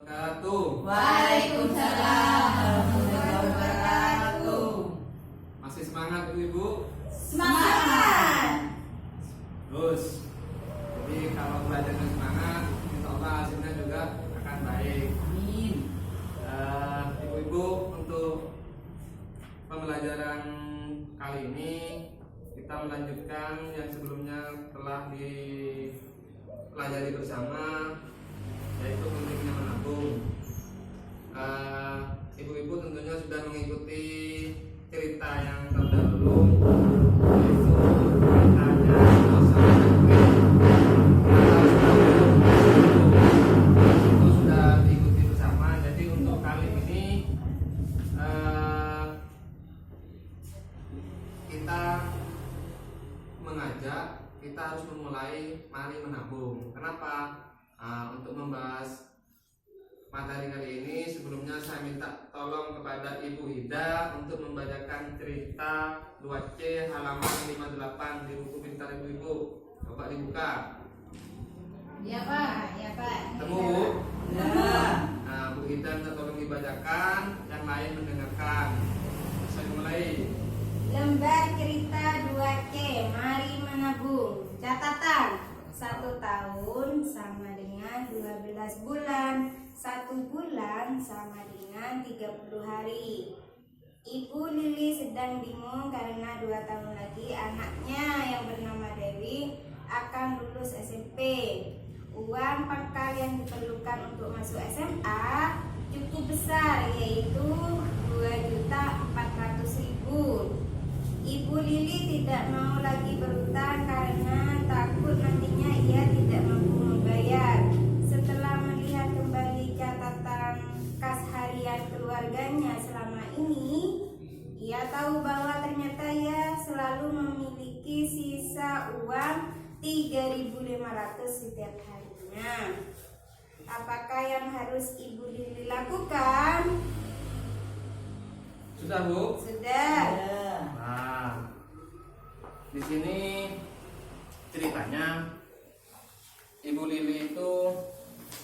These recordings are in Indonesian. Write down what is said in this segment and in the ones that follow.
wabarakatuh. Waalaikumsalam warahmatullahi wabarakatuh. Masih semangat Ibu? Semangat. Terus, jadi kalau belajarnya semangat, insya Allah hasilnya juga akan baik. Amin. Ibu-ibu, untuk pembelajaran kali ini kita melanjutkan yang sebelumnya telah dipelajari bersama, yaitu pentingnya menabung. Ibu-ibu tentunya sudah mengikuti cerita yang terdahulu, yaitu ceritanya masalah itu sudah diikuti bersama. Jadi untuk kali ini kita mengajak, kita harus memulai mari menabung. Kenapa? Untuk membahas materi kali ini, sebelumnya saya minta tolong kepada Ibu Ida untuk membacakan cerita 2C halaman 58 di buku pintar ibu-ibu. Coba dibuka. Ya Pak, ya Pak. Temu Bu? Ya. Nah, Bu Ida minta tolong dibacakan, yang lain mendengarkan. Saya mulai. Lembar cerita 2C, mari menabung. Catatan, 1 tahun sama dengan 12 bulan. 1 bulan sama dengan 30 hari. Ibu Lili sedang bingung karena 2 tahun lagi anaknya yang bernama Dewi akan lulus SMP. Uang pangkal yang diperlukan untuk masuk SMA cukup besar, yaitu 2.400.000. Ibu Lili tidak mau lagi berutang karena takut nantinya ia tidak mampu membayar. Setelah melihat kembali catatan kas harian keluarganya selama ini, ia tahu bahwa ternyata ia selalu memiliki sisa uang 3.500 setiap harinya. Apakah yang harus Ibu Lili lakukan? Sudah Bu? Sudah. Nah, di sini ceritanya Ibu Lili itu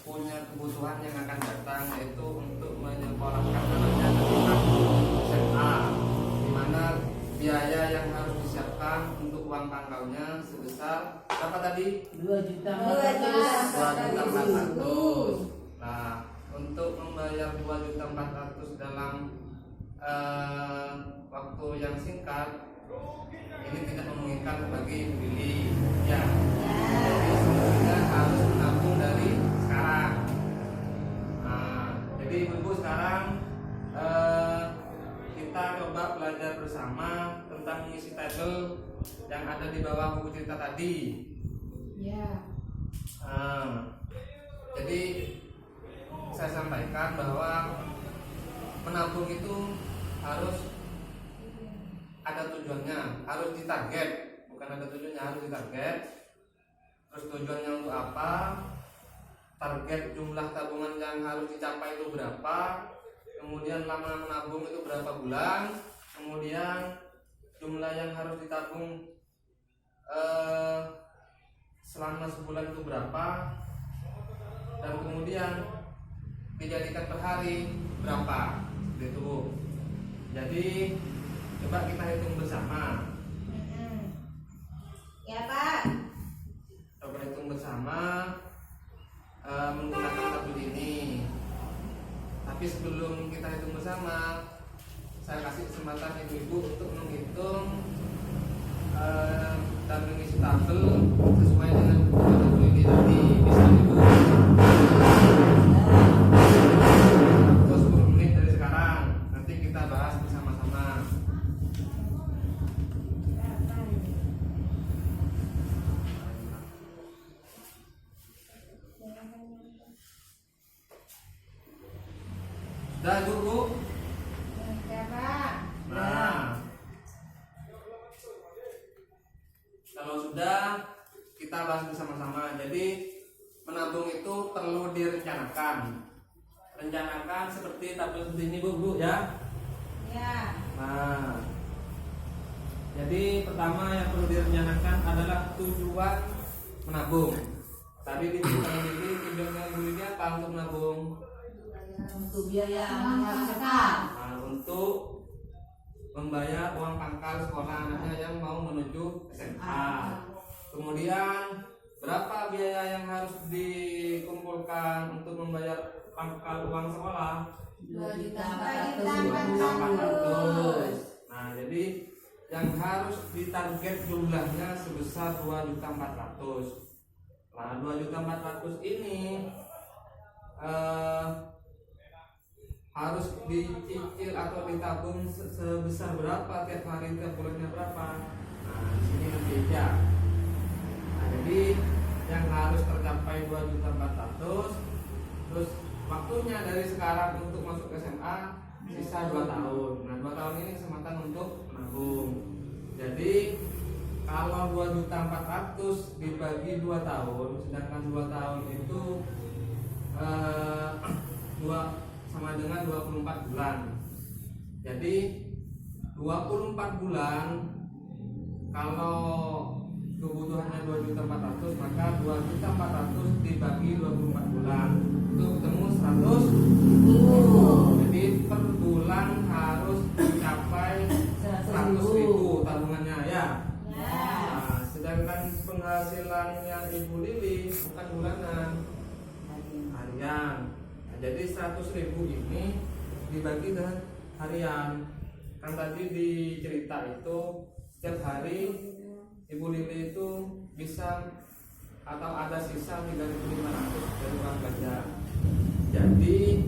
punya kebutuhan yang akan datang, yaitu untuk menyekolahkan anaknya ke tingkat SMA, di mana biaya yang harus disiapkan untuk uang pangkalnya sebesar berapa tadi? 2.400.000. Nah, untuk membayar 2.400.000 dalam waktu yang singkat ini tidak memungkinkan bagi Ibu Lili. Ya. Jadi sebenarnya harus menabung dari sekarang. Nah, jadi ibu-ibu sekarang kita coba belajar bersama tentang mengisi tabel yang ada di bawah buku cerita tadi. Ya. Jadi saya sampaikan bahwa menabung itu harus ada tujuannya, harus ditarget, bukan ada tujuannya, harus ditarget. Terus tujuannya untuk apa? Target jumlah tabungan yang harus dicapai itu berapa? Kemudian lama menabung itu berapa bulan? Kemudian jumlah yang harus ditabung selama sebulan itu berapa? Dan kemudian dijadikan per hari berapa? Seperti itu Bu. Jadi coba kita hitung bersama. Ya Pak. Coba hitung bersama menggunakan tabel ini. Tapi sebelum kita hitung bersama, saya kasih kesempatan ibu-ibu untuk menghitung dan mengisi tabel sesuai dengan tabel ini tadi. Bisa ibu. Waktu 10 menit dari sekarang. Nanti kita bahas bersama-sama. Sudah Bu? Ya Pak. Nah, kalau sudah kita bahas bersama-sama. Jadi menabung itu perlu direncanakan. Rencanakan seperti tabel seperti ini Bu ya. Ya. Nah, jadi pertama yang perlu direncanakan adalah tujuan menabung. Tadi di buku ini tujuannya ibu ini apa untuk menabung? Untuk biaya SMA. Nah, untuk membayar uang pangkal sekolah anaknya yang mau menuju SMA. Kemudian berapa biaya yang harus dikumpulkan untuk membayar pangkal uang sekolah? 2.400.000. Nah, jadi yang harus ditarget jumlahnya sebesar 2.400.000. Nah, 2.400.000 ini harus dicicil atau ditabung sebesar berapa tiap hari, tiap bulannya berapa. Nah, di sini nanti ya. Nah, jadi yang harus tercapai 2.400.000, terus waktunya dari sekarang untuk masuk ke SMA sisa 2 tahun. Nah, 2 tahun ini kesempatan untuk menabung. Jadi kalau 2.400.000 dibagi 2 tahun, sedangkan 2 tahun itu 2 sama dengan 24 bulan. Jadi 24 bulan, kalau kebutuhannya 2.400.000, maka 2.400.000 dibagi 24 bulan itu ketemu 100.000. Jadi per bulan harus mencapai 100.000 tabungannya ya. Nah, sedangkan penghasilannya Ibu Lili bukan bulanan, harian. Jadi 100.000 ini dibagi dengan harian. Kan tadi di cerita itu setiap hari Ibu Lili itu bisa atau ada sisa 3.500 dari uang belanja. Jadi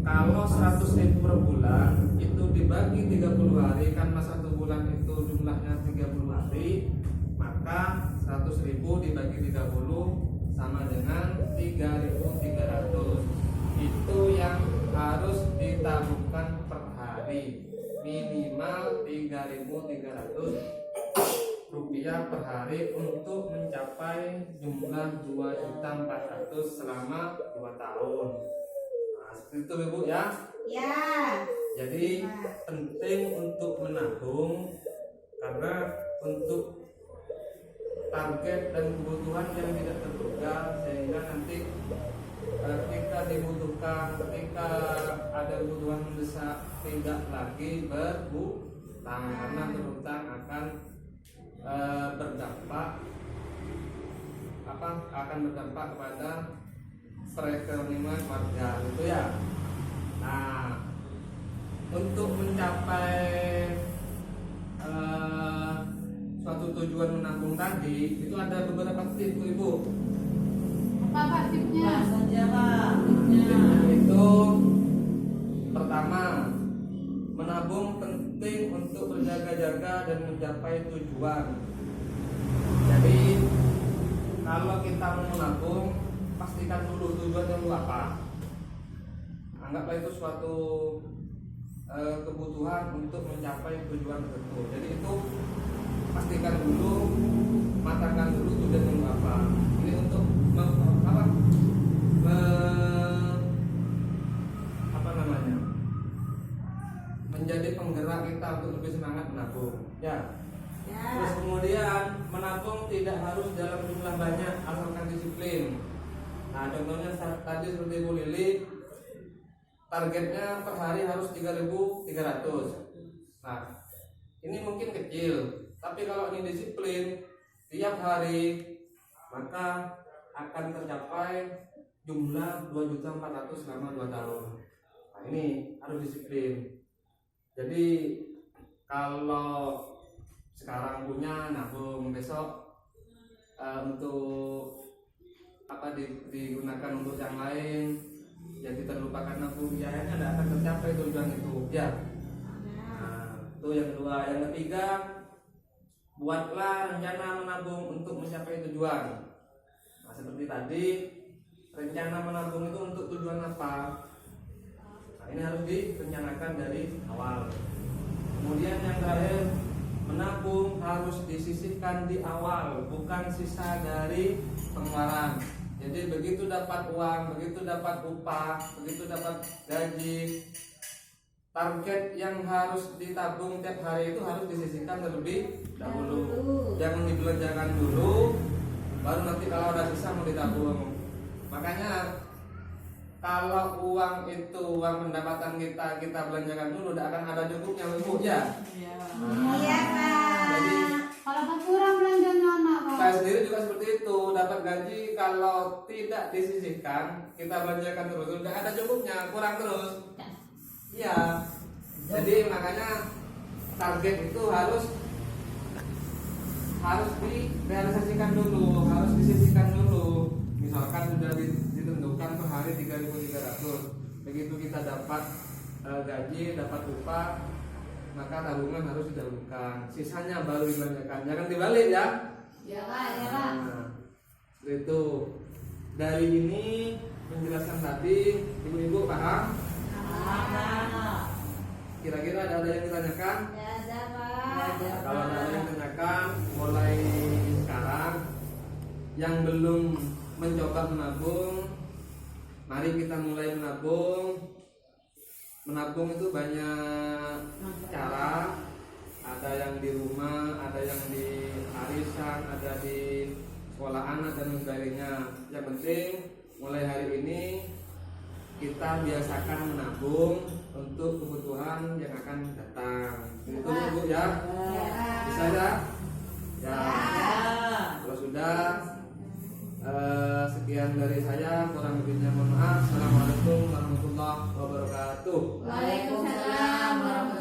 kalau 100.000 per bulan itu dibagi 30 hari, kan masa 1 bulan itu jumlahnya 30 hari, maka 100.000 dibagi 30 sama dengan 3.300. Itu yang harus ditabungkan per hari, minimal 3.300 rupiah per hari untuk mencapai jumlah 2.400.000 selama 2 tahun. Nah, seperti itu Ibu ya. Ya. Jadi penting untuk menabung, karena untuk target dan kebutuhan yang tidak terduga, sehingga nanti ketika dibutuhkan, ketika ada kebutuhan mendesak, tidak lagi berhutang, karena berhutang akan berdampak kepada perekonomian warga gitu ya. Nah, untuk mencapai suatu tujuan menabung tadi itu ada beberapa tips Ibu. Apa tipnya? Tipnya itu pertama, menabung penting untuk berjaga-jaga dan mencapai tujuan. Jadi kalau kita mau menabung, pastikan dulu tujuannya dulu apa. Anggaplah itu suatu kebutuhan untuk mencapai tujuan tertentu. Jadi itu pastikan dulu, matangkan dulu tujuannya dulu apa. Ini untuk menjadi penggerak kita untuk lebih semangat menabung ya. Terus kemudian menabung tidak harus dalam jumlah banyak, asalkan disiplin. Nah, contohnya tadi seperti Bu Lili, targetnya per hari harus 3.300. Nah, ini mungkin kecil, tapi kalau ini disiplin tiap hari, maka akan tercapai jumlah 2.400.000 selama 2 tahun. Nah, ini harus disiplin. Jadi kalau sekarang punya nabung, besok untuk digunakan untuk yang lain, yang kita lupakan nabung, ya akhirnya tidak akan tercapai tujuan itu ya. Nah, itu yang kedua. Yang ketiga, buatlah rencana menabung untuk mencapai tujuan. Nah, seperti tadi, rencana menabung itu untuk tujuan apa? Nah, ini harus direncanakan dari awal. Kemudian yang terakhir, menabung harus disisihkan di awal, bukan sisa dari pengeluaran. Jadi begitu dapat uang, begitu dapat upah, begitu dapat gaji, target yang harus ditabung tiap hari itu harus disisihkan terlebih dahulu. Jangan dibelanjakan dulu, baru nanti kalau ada sisa mau ditabung. Makanya kalau uang itu uang pendapatan kita belanjakan dulu, tidak akan ada cukupnya Bu ya. Iya. Iya Jadi Pak. Kalau berkurang belanjanya anak Pak. saya sendiri juga seperti itu, dapat gaji kalau tidak disisihkan kita belanjakan terus, tidak ada cukupnya, kurang terus. Iya. Jadi makanya target itu harus direalisasikan dulu, harus disisihkan dulu. Misalkan sudah ditentukan per hari 3.300, begitu kita dapat gaji, dapat upah, maka tabungan harus didahulukan, sisanya baru dibelanjakan, jangan dibalik ya. Iya Pak, iya Pak. Nah, seperti itu. Dari ini menjelaskan tadi, ibu-ibu paham? Kira-kira ada yang ditanyakan? Ada Pak. Kalau ada yang ditanyakan, mulai sekarang yang belum mencoba menabung, mari kita mulai menabung. Menabung itu banyak cara, ada yang di rumah, ada yang di arisan, ada di sekolah anak dan sebagainya. Yang penting mulai hari ini kita biasakan menabung untuk kebutuhan yang akan datang. Itu Bu ya. Bisa ya? Ya. Kalau sudah sekian dari saya, kurang lebihnya mohon maaf. Assalamualaikum warahmatullahi wabarakatuh. Waalaikumsalam warahmatullahi